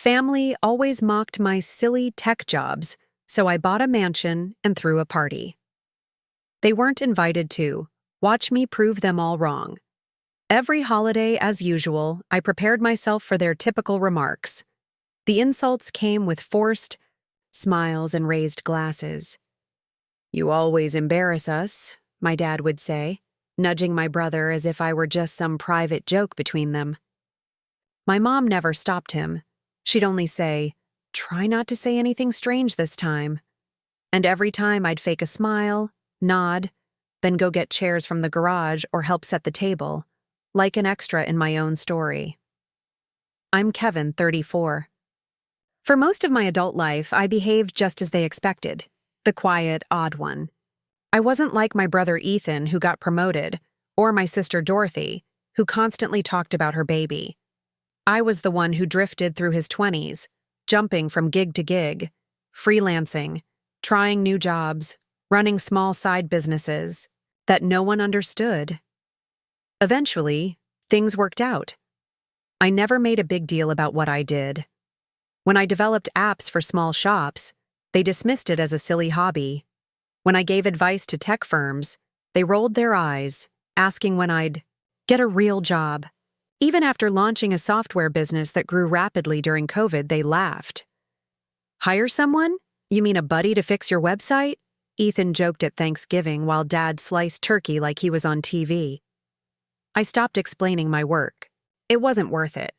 Family always mocked my silly tech jobs, so I bought a mansion and threw a party. They weren't invited to. Watch me prove them all wrong. Every holiday, as usual, I prepared myself for their typical remarks. The insults came with forced smiles and raised glasses. "You always embarrass us," my dad would say, nudging my brother as if I were just some private joke between them. My mom never stopped him. She'd only say, "Try not to say anything strange this time." And every time I'd fake a smile, nod, then go get chairs from the garage or help set the table, like an extra in my own story. I'm Kevin, 34. For most of my adult life, I behaved just as they expected, the quiet, odd one. I wasn't like my brother Ethan, who got promoted, or my sister Dorothy, who constantly talked about her baby. I was the one who drifted through his 20s, jumping from gig to gig, freelancing, trying new jobs, running small side businesses that no one understood. Eventually, things worked out. I never made a big deal about what I did. When I developed apps for small shops, they dismissed it as a silly hobby. When I gave advice to tech firms, they rolled their eyes, asking when I'd get a real job. Even after launching a software business that grew rapidly during COVID, they laughed. "Hire someone? You mean a buddy to fix your website?" Ethan joked at Thanksgiving while Dad sliced turkey like he was on TV. I stopped explaining my work. It wasn't worth it.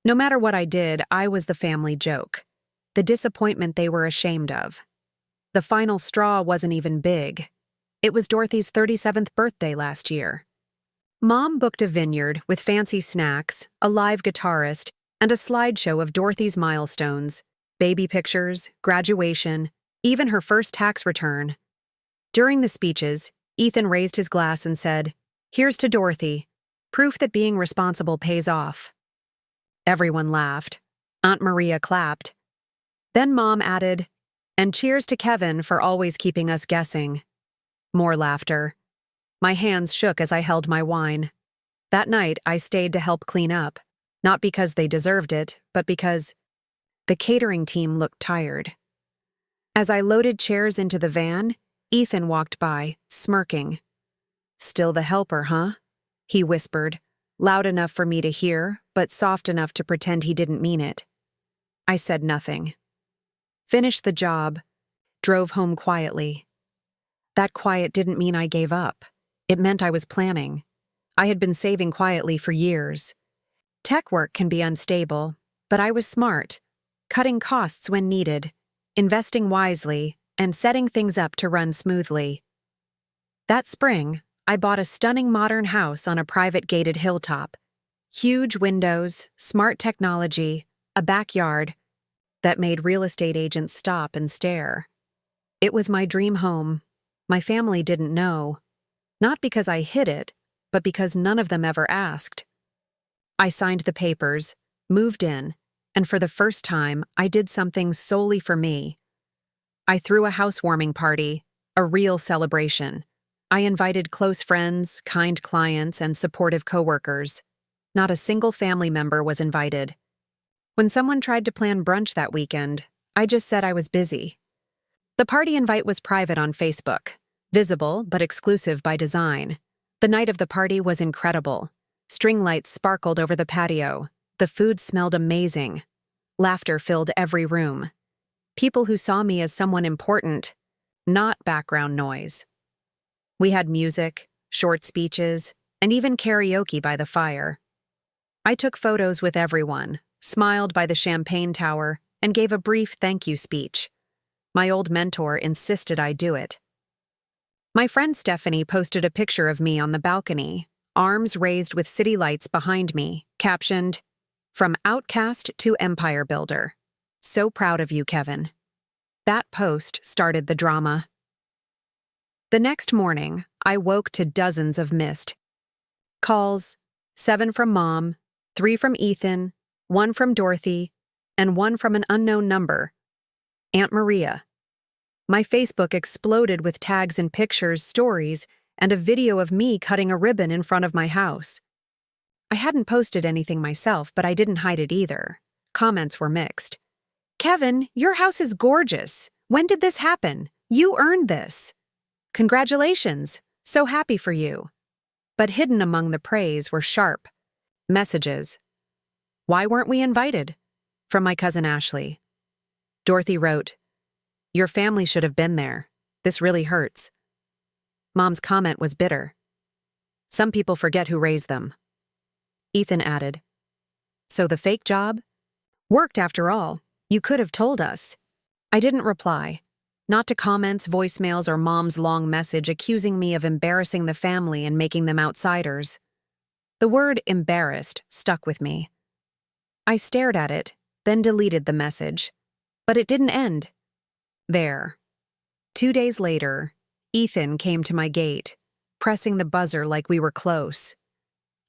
No matter what I did, I was the family joke, the disappointment they were ashamed of. The final straw wasn't even big. It was Dorothy's 37th birthday last year. Mom booked a vineyard with fancy snacks, a live guitarist, and a slideshow of Dorothy's milestones, baby pictures, graduation, even her first tax return. During the speeches, Ethan raised his glass and said, "Here's to Dorothy, proof that being responsible pays off." Everyone laughed. Aunt Maria clapped. Then Mom added, "And cheers to Kevin for always keeping us guessing." More laughter. My hands shook as I held my wine. That night, I stayed to help clean up, not because they deserved it, but because the catering team looked tired. As I loaded chairs into the van, Ethan walked by, smirking. "Still the helper, huh?" he whispered, loud enough for me to hear, but soft enough to pretend he didn't mean it. I said nothing. Finished the job, drove home quietly. That quiet didn't mean I gave up. It meant I was planning. I had been saving quietly for years. Tech work can be unstable, but I was smart, cutting costs when needed, investing wisely, and setting things up to run smoothly. That spring, I bought a stunning modern house on a private gated hilltop. Huge windows, smart technology, a backyard that made real estate agents stop and stare. It was my dream home. My family didn't know. Not because I hid it, but because none of them ever asked. I signed the papers, moved in, and for the first time, I did something solely for me. I threw a housewarming party, a real celebration. I invited close friends, kind clients, and supportive coworkers. Not a single family member was invited. When someone tried to plan brunch that weekend, I just said I was busy. The party invite was private on Facebook, visible but exclusive by design. The night of the party was incredible. String lights sparkled over the patio. The food smelled amazing. Laughter filled every room. People who saw me as someone important, not background noise. We had music, short speeches, and even karaoke by the fire. I took photos with everyone, smiled by the champagne tower, and gave a brief thank you speech. My old mentor insisted I do it. My friend Stephanie posted a picture of me on the balcony, arms raised with city lights behind me, captioned, "From outcast to empire builder. So proud of you, Kevin." That post started the drama. The next morning, I woke to dozens of missed calls, 7 from Mom, 3 from Ethan, 1 from Dorothy, and 1 from an unknown number, Aunt Maria. My Facebook exploded with tags and pictures, stories, and a video of me cutting a ribbon in front of my house. I hadn't posted anything myself, but I didn't hide it either. Comments were mixed. Kevin, your house is gorgeous. When did this happen? You earned this. Congratulations. So happy for you. But hidden among the praise were sharp messages. Why weren't we invited? From my cousin Ashley. Dorothy wrote, Your family should have been there. This really hurts. Mom's comment was bitter. Some people forget who raised them. Ethan added, So the fake job? Worked after all. You could have told us. I didn't reply. Not to comments, voicemails, or Mom's long message accusing me of embarrassing the family and making them outsiders. The word embarrassed stuck with me. I stared at it, then deleted the message. But it didn't end. There. 2 days later, Ethan came to my gate, pressing the buzzer like we were close.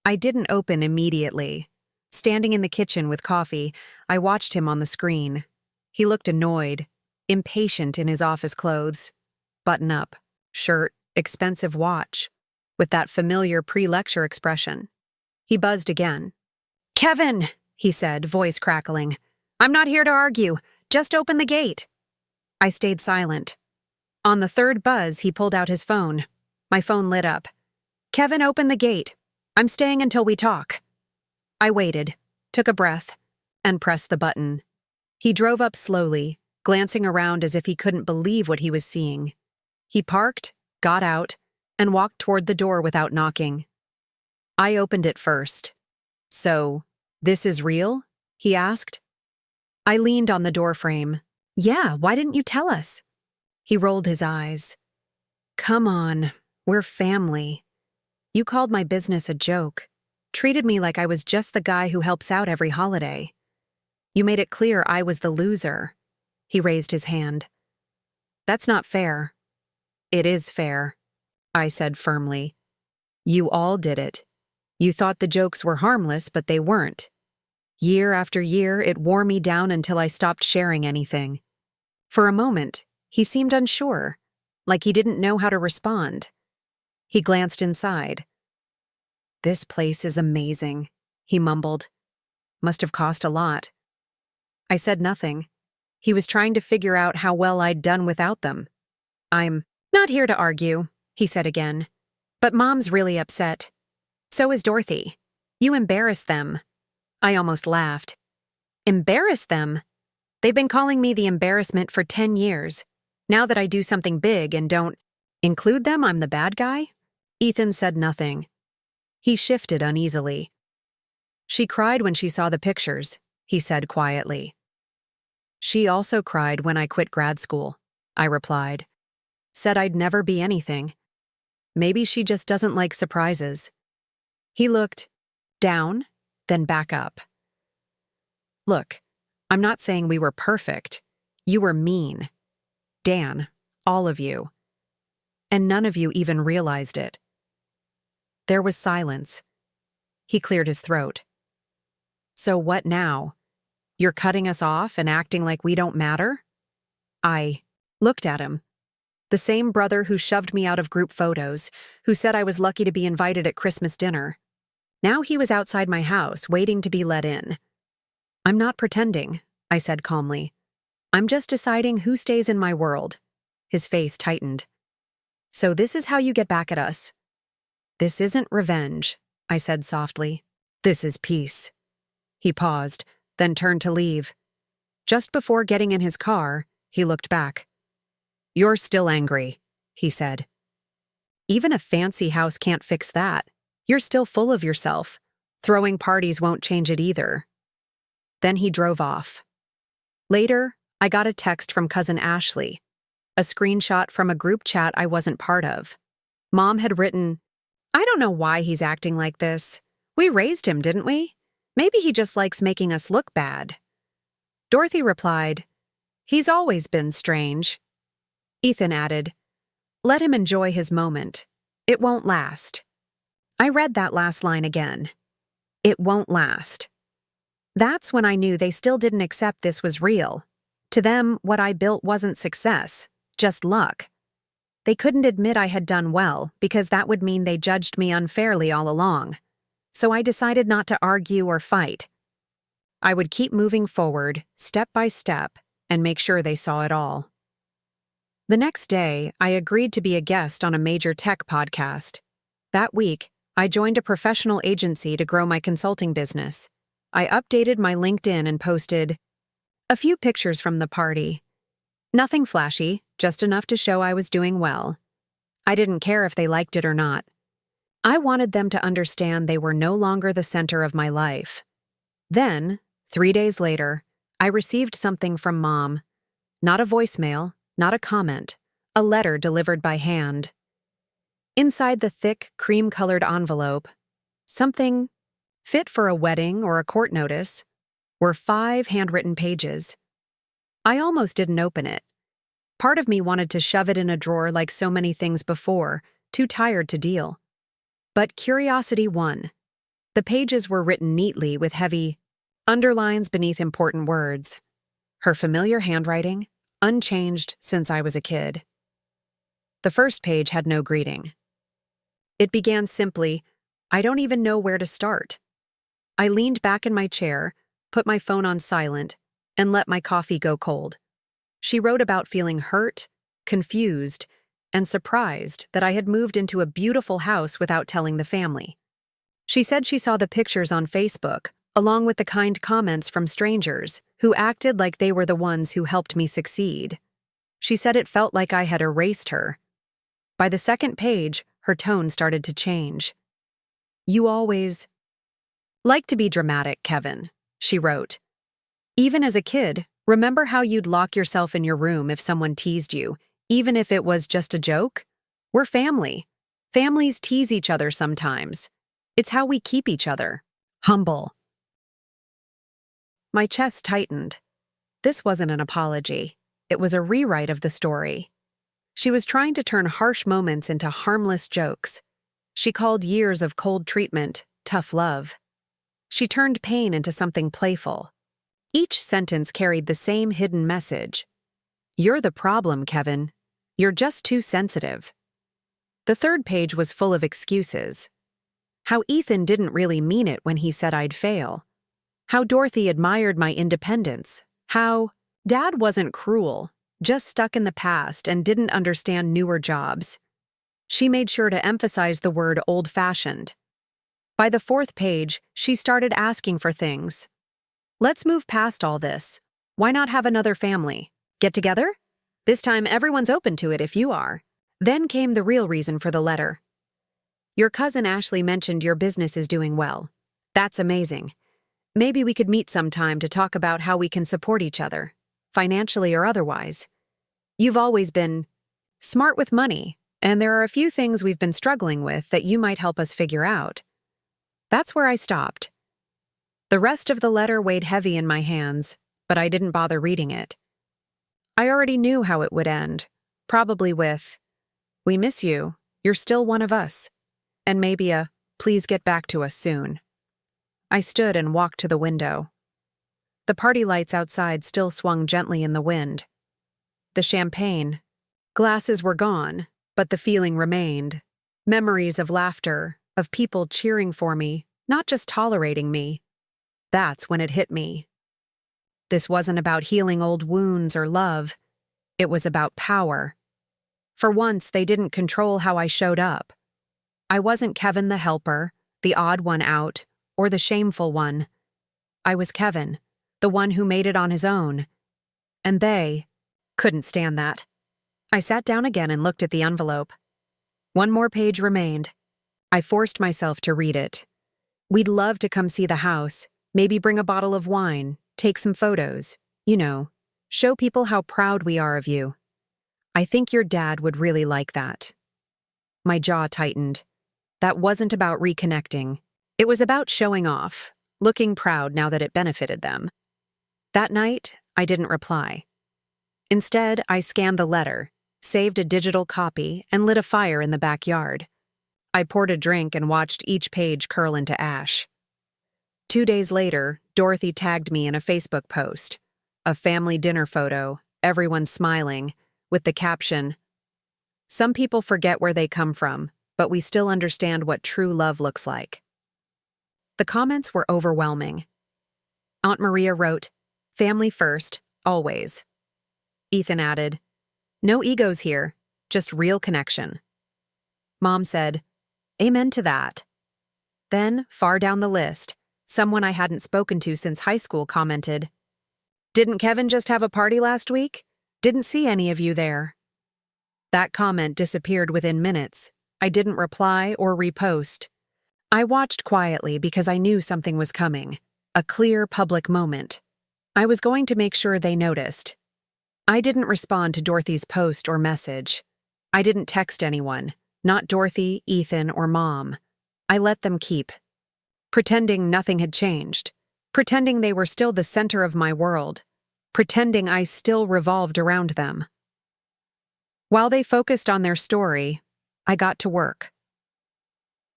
I didn't open immediately. Standing in the kitchen with coffee, I watched him on the screen. He looked annoyed, impatient in his office clothes. Button up, shirt, expensive watch, with that familiar pre-lecture expression. He buzzed again. Kevin, he said, voice crackling. I'm not here to argue. Just open the gate. I stayed silent. On the third buzz, he pulled out his phone. My phone lit up. Kevin, open the gate. I'm staying until we talk. I waited, took a breath, and pressed the button. He drove up slowly, glancing around as if he couldn't believe what he was seeing. He parked, got out, and walked toward the door without knocking. I opened it first. So, this is real? He asked. I leaned on the doorframe. Yeah, why didn't you tell us? He rolled his eyes. Come on, we're family. You called my business a joke, treated me like I was just the guy who helps out every holiday. You made it clear I was the loser. He raised his hand. That's not fair. It is fair, I said firmly. You all did it. You thought the jokes were harmless, but they weren't. Year after year, it wore me down until I stopped sharing anything. For a moment, he seemed unsure, like he didn't know how to respond. He glanced inside. This place is amazing, he mumbled. Must have cost a lot. I said nothing. He was trying to figure out how well I'd done without them. I'm not here to argue, he said again. But Mom's really upset. So is Dorothy. You embarrassed them. I almost laughed. Embarrassed them? They've been calling me the embarrassment for 10 years. Now that I do something big and don't include them, I'm the bad guy? Ethan said nothing. He shifted uneasily. She cried when she saw the pictures, he said quietly. She also cried when I quit grad school, I replied. Said I'd never be anything. Maybe she just doesn't like surprises. He looked down, then back up. Look, I'm not saying we were perfect. You were mean. Dan, all of you. And none of you even realized it. There was silence. He cleared his throat. So what now? You're cutting us off and acting like we don't matter? I looked at him. The same brother who shoved me out of group photos, who said I was lucky to be invited at Christmas dinner. Now he was outside my house, waiting to be let in. I'm not pretending, I said calmly. I'm just deciding who stays in my world. His face tightened. So this is how you get back at us. This isn't revenge, I said softly. This is peace. He paused, then turned to leave. Just before getting in his car, he looked back. You're still angry, he said. Even a fancy house can't fix that. You're still full of yourself. Throwing parties won't change it either. Then he drove off. Later, I got a text from cousin Ashley, a screenshot from a group chat I wasn't part of. Mom had written, I don't know why he's acting like this. We raised him, didn't we? Maybe he just likes making us look bad. Dorothy replied, He's always been strange. Ethan added, Let him enjoy his moment. It won't last. I read that last line again. It won't last. That's when I knew they still didn't accept this was real. To them, what I built wasn't success, just luck. They couldn't admit I had done well because that would mean they judged me unfairly all along. So I decided not to argue or fight. I would keep moving forward, step by step, and make sure they saw it all. The next day, I agreed to be a guest on a major tech podcast. That week, I joined a professional agency to grow my consulting business. I updated my LinkedIn and posted a few pictures from the party. Nothing flashy, just enough to show I was doing well. I didn't care if they liked it or not. I wanted them to understand they were no longer the center of my life. Then, 3 days later, I received something from Mom. Not a voicemail, not a comment, a letter delivered by hand. Inside the thick, cream-colored envelope, something fit for a wedding or a court notice, were 5 handwritten pages. I almost didn't open it. Part of me wanted to shove it in a drawer like so many things before, too tired to deal. But curiosity won. The pages were written neatly with heavy underlines beneath important words. Her familiar handwriting, unchanged since I was a kid. The first page had no greeting. It began simply, "I don't even know where to start." I leaned back in my chair, put my phone on silent, and let my coffee go cold. She wrote about feeling hurt, confused, and surprised that I had moved into a beautiful house without telling the family. She said she saw the pictures on Facebook, along with the kind comments from strangers who acted like they were the ones who helped me succeed. She said it felt like I had erased her. By the second page, her tone started to change. "You always like to be dramatic, Kevin," she wrote. "Even as a kid, remember how you'd lock yourself in your room if someone teased you, even if it was just a joke? We're family. Families tease each other sometimes. It's how we keep each other humble." My chest tightened. This wasn't an apology. It was a rewrite of the story. She was trying to turn harsh moments into harmless jokes. She called years of cold treatment tough love. She turned pain into something playful. Each sentence carried the same hidden message. "You're the problem, Kevin. You're just too sensitive." The third page was full of excuses. How Ethan didn't really mean it when he said I'd fail. How Dorothy admired my independence. How Dad wasn't cruel, just stuck in the past and didn't understand newer jobs. She made sure to emphasize the word old-fashioned. By the fourth page, she started asking for things. "Let's move past all this. Why not have another family? Get together? This time everyone's open to it if you are." Then came the real reason for the letter. "Your cousin Ashley mentioned your business is doing well. That's amazing. Maybe we could meet sometime to talk about how we can support each other, financially or otherwise. You've always been smart with money, and there are a few things we've been struggling with that you might help us figure out." That's where I stopped. The rest of the letter weighed heavy in my hands, but I didn't bother reading it. I already knew how it would end, probably with, "We miss you, you're still one of us," and maybe a, "Please get back to us soon." I stood and walked to the window. The party lights outside still swung gently in the wind. The champagne. Glasses were gone, but the feeling remained. Memories of laughter, of people cheering for me, not just tolerating me. That's when it hit me. This wasn't about healing old wounds or love. It was about power. For once, they didn't control how I showed up. I wasn't Kevin the helper, the odd one out, or the shameful one. I was Kevin, the one who made it on his own. And they couldn't stand that. I sat down again and looked at the envelope. One more page remained. I forced myself to read it. "We'd love to come see the house, maybe bring a bottle of wine, take some photos, show people how proud we are of you. I think your dad would really like that." My jaw tightened. That wasn't about reconnecting. It was about showing off, looking proud now that it benefited them. That night, I didn't reply. Instead, I scanned the letter, saved a digital copy, and lit a fire in the backyard. I poured a drink and watched each page curl into ash. 2 days later, Dorothy tagged me in a Facebook post. A family dinner photo, everyone smiling, with the caption, "Some people forget where they come from, but we still understand what true love looks like." The comments were overwhelming. Aunt Maria wrote, "Family first, always." Ethan added, "No egos here, just real connection." Mom said, "Amen to that." Then, far down the list, someone I hadn't spoken to since high school commented, "Didn't Kevin just have a party last week? Didn't see any of you there." That comment disappeared within minutes. I didn't reply or repost. I watched quietly because I knew something was coming. A clear public moment. I was going to make sure they noticed. I didn't respond to Dorothy's post or message. I didn't text anyone, not Dorothy, Ethan, or Mom. I let them keep. Pretending nothing had changed. Pretending they were still the center of my world. Pretending I still revolved around them. While they focused on their story, I got to work.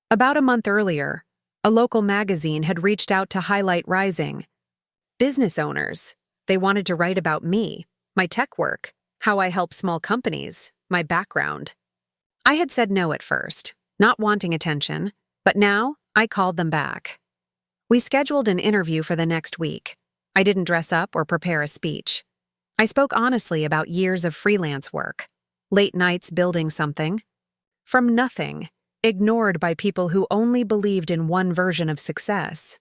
About a month earlier, a local magazine had reached out to highlight rising business owners. They wanted to write about me, my tech work, how I help small companies, my background. I had said no at first, not wanting attention, but now I called them back. We scheduled an interview for the next week. I didn't dress up or prepare a speech. I spoke honestly about years of freelance work, late nights building something, from nothing, ignored by people who only believed in one version of success.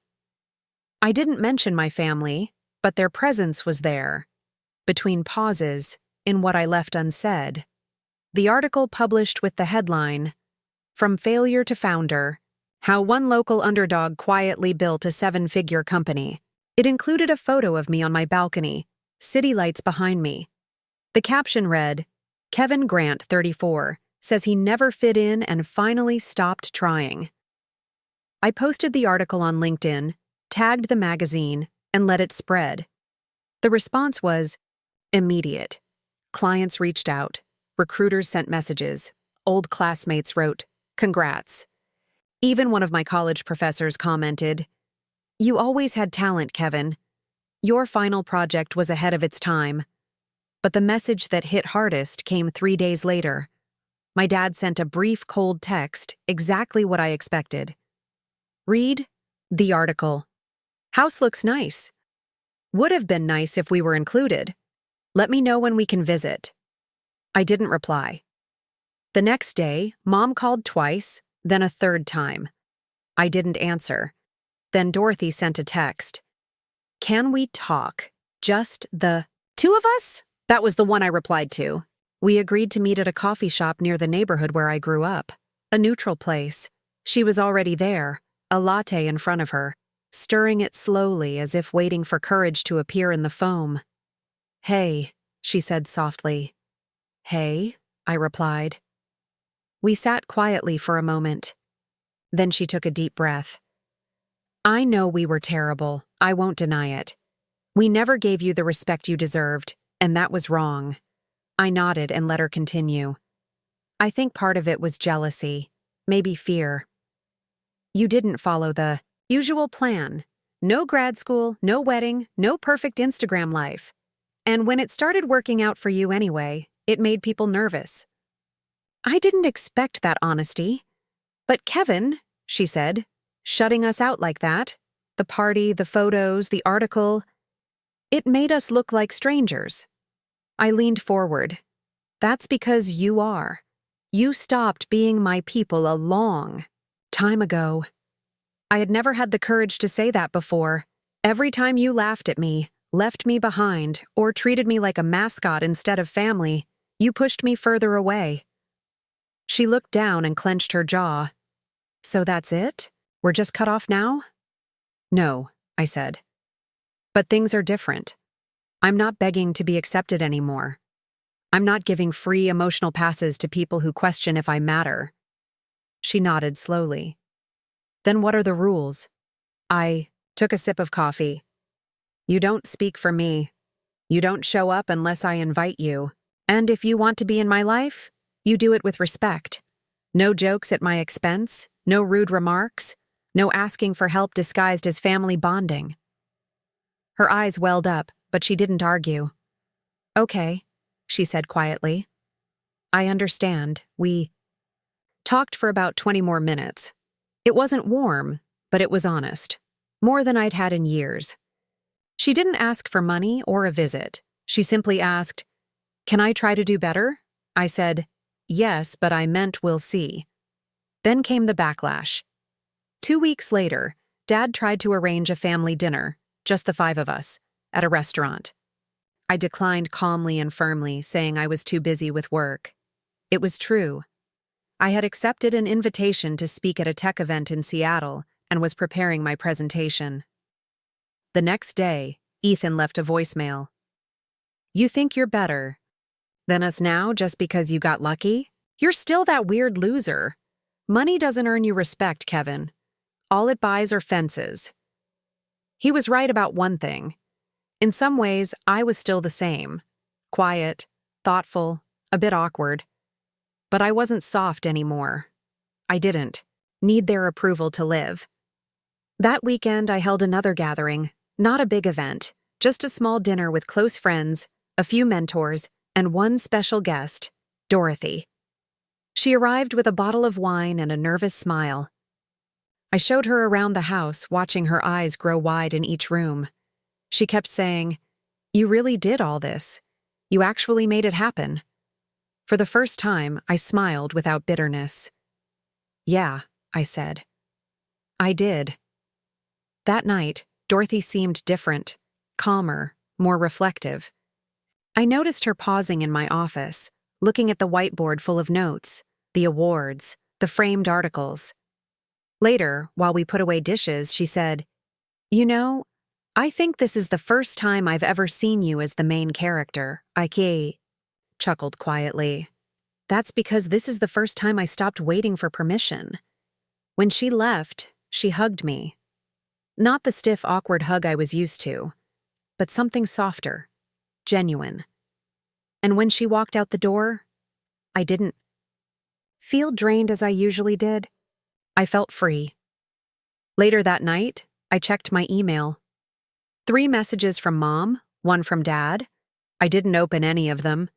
I didn't mention my family, but their presence was there, between pauses, in what I left unsaid. The article published with the headline, "From Failure to Founder, How One Local Underdog Quietly Built a Seven-Figure Company." It included a photo of me on my balcony, city lights behind me. The caption read, "Kevin Grant, 34, says he never fit in and finally stopped trying." I posted the article on LinkedIn, tagged the magazine, and let it spread. The response was immediate. Clients reached out, recruiters sent messages, old classmates wrote, "Congrats." Even one of my college professors commented, "You always had talent, Kevin. Your final project was ahead of its time." But the message that hit hardest came 3 days later. My dad sent a brief, cold text, exactly what I expected. "Read the article. House looks nice. Would have been nice if we were included. Let me know when we can visit." I didn't reply. The next day, Mom called twice, then a third time. I didn't answer. Then Dorothy sent a text. "Can we talk? Just the two of us?" That was the one I replied to. We agreed to meet at a coffee shop near the neighborhood where I grew up. A neutral place. She was already there, a latte in front of her, stirring it slowly as if waiting for courage to appear in the foam. "Hey," she said softly. "Hey," I replied. We sat quietly for a moment. Then she took a deep breath. "I know we were terrible. I won't deny it. We never gave you the respect you deserved, and that was wrong." I nodded and let her continue. "I think part of it was jealousy, maybe fear. You didn't follow the usual plan. No grad school, no wedding, no perfect Instagram life. And when it started working out for you anyway, it made people nervous." I didn't expect that honesty. "But Kevin," she said, "shutting us out like that, the party, the photos, the article, it made us look like strangers." I leaned forward. "That's because you are. You stopped being my people a long time ago." I had never had the courage to say that before. Every time you laughed at me, left me behind, or treated me like a mascot instead of family, you pushed me further away. She looked down and clenched her jaw. "So that's it? We're just cut off now?" "No," I said. "But things are different. I'm not begging to be accepted anymore. I'm not giving free emotional passes to people who question if I matter." She nodded slowly. "Then what are the rules?" I took a sip of coffee. "You don't speak for me. You don't show up unless I invite you. And if you want to be in my life, you do it with respect. No jokes at my expense, no rude remarks, no asking for help disguised as family bonding." Her eyes welled up, but she didn't argue. "Okay," she said quietly. "I understand. We talked for about 20 more minutes. It wasn't warm, but it was honest. More than I'd had in years. She didn't ask for money or a visit. She simply asked, "Can I try to do better?" I said, "Yes, but I meant we'll see." Then came the backlash. 2 weeks later, Dad tried to arrange a family dinner, just the 5 of us, at a restaurant. I declined calmly and firmly, saying I was too busy with work. It was true. I had accepted an invitation to speak at a tech event in Seattle and was preparing my presentation. The next day, Ethan left a voicemail. "You think you're better than us now just because you got lucky? You're still that weird loser. Money doesn't earn you respect, Kevin. All it buys are fences." He was right about one thing. In some ways, I was still the same. Quiet, thoughtful, a bit awkward. But I wasn't soft anymore. I didn't need their approval to live. That weekend, I held another gathering, not a big event, just a small dinner with close friends, a few mentors, and one special guest, Dorothy. She arrived with a bottle of wine and a nervous smile. I showed her around the house, watching her eyes grow wide in each room. She kept saying, "You really did all this. You actually made it happen." For the first time, I smiled without bitterness. "Yeah," I said. "I did." That night, Dorothy seemed different, calmer, more reflective. I noticed her pausing in my office, looking at the whiteboard full of notes, the awards, the framed articles. Later, while we put away dishes, she said, "You know, I think this is the first time I've ever seen you as the main character." I chuckled quietly. "That's because this is the first time I stopped waiting for permission." When she left, she hugged me. Not the stiff, awkward hug I was used to, but something softer, genuine. And when she walked out the door, I didn't feel drained as I usually did. I felt free. Later that night, I checked my email. 3 messages from Mom, 1 from Dad. I didn't open any of them.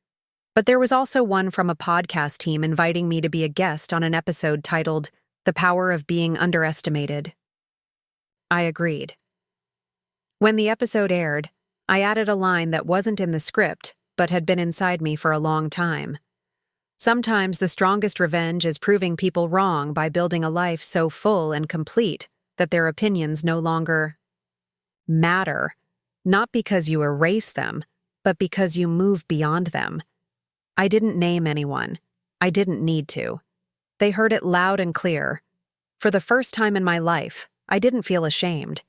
But there was also one from a podcast team inviting me to be a guest on an episode titled "The Power of Being Underestimated." I agreed. When the episode aired, I added a line that wasn't in the script, but had been inside me for a long time. Sometimes the strongest revenge is proving people wrong by building a life so full and complete that their opinions no longer matter, not because you erase them, but because you move beyond them. I didn't name anyone. I didn't need to. They heard it loud and clear. For the first time in my life, I didn't feel ashamed.